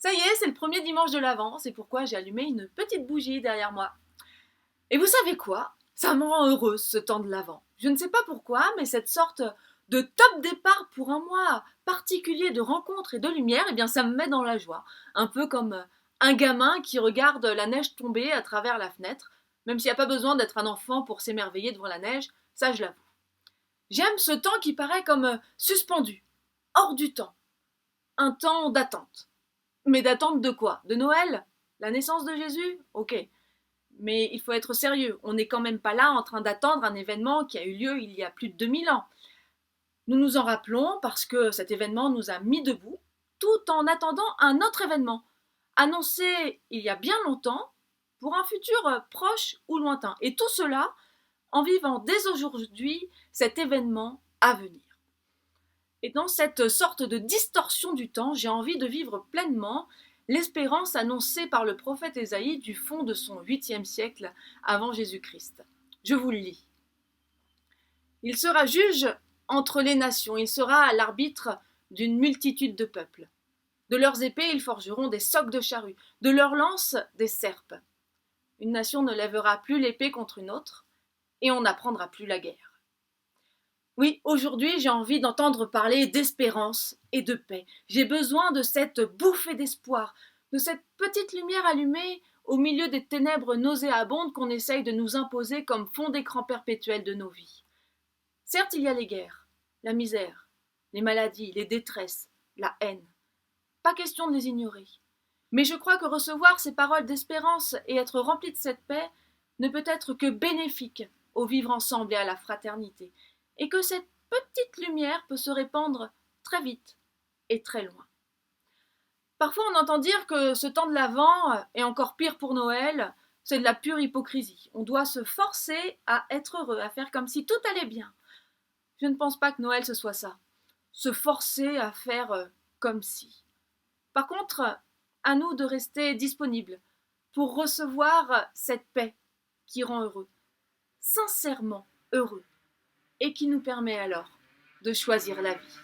Ça y est, c'est le premier dimanche de l'Avent, c'est pourquoi j'ai allumé une petite bougie derrière moi. Et vous savez quoi? Ça me rend heureuse ce temps de l'Avent. Je ne sais pas pourquoi, mais cette sorte de top départ pour un mois particulier de rencontres et de lumière, eh bien ça me met dans la joie. Un peu comme un gamin qui regarde la neige tomber à travers la fenêtre, même s'il n'y a pas besoin d'être un enfant pour s'émerveiller devant la neige, ça je l'avoue. J'aime ce temps qui paraît comme suspendu, hors du temps, un temps d'attente. Mais d'attente de quoi? De Noël? La naissance de Jésus? Ok. Mais il faut être sérieux, on n'est quand même pas là en train d'attendre un événement qui a eu lieu il y a plus de 2000 ans. Nous nous en rappelons parce que cet événement nous a mis debout, tout en attendant un autre événement, annoncé il y a bien longtemps, pour un futur proche ou lointain. Et tout cela en vivant dès aujourd'hui cet événement à venir. Et dans cette sorte de distorsion du temps, j'ai envie de vivre pleinement l'espérance annoncée par le prophète Ésaïe du fond de son 8e siècle avant Jésus-Christ. Je vous le lis. Il sera juge entre les nations, il sera l'arbitre d'une multitude de peuples. De leurs épées, ils forgeront des socs de charrues, de leurs lances, des serpes. Une nation ne lèvera plus l'épée contre une autre, et on n'apprendra plus la guerre. Oui, aujourd'hui, j'ai envie d'entendre parler d'espérance et de paix. J'ai besoin de cette bouffée d'espoir, de cette petite lumière allumée au milieu des ténèbres nauséabondes qu'on essaye de nous imposer comme fond d'écran perpétuel de nos vies. Certes, il y a les guerres, la misère, les maladies, les détresses, la haine. Pas question de les ignorer. Mais je crois que recevoir ces paroles d'espérance et être rempli de cette paix ne peut être que bénéfique au vivre ensemble et à la fraternité, et que cette petite lumière peut se répandre très vite et très loin. Parfois on entend dire que ce temps de l'Avent, et encore pire pour Noël, c'est de la pure hypocrisie. On doit se forcer à être heureux, à faire comme si tout allait bien. Je ne pense pas que Noël ce soit ça. Se forcer à faire comme si. Par contre, à nous de rester disponibles pour recevoir cette paix qui rend heureux, sincèrement heureux, et qui nous permet alors de choisir la vie.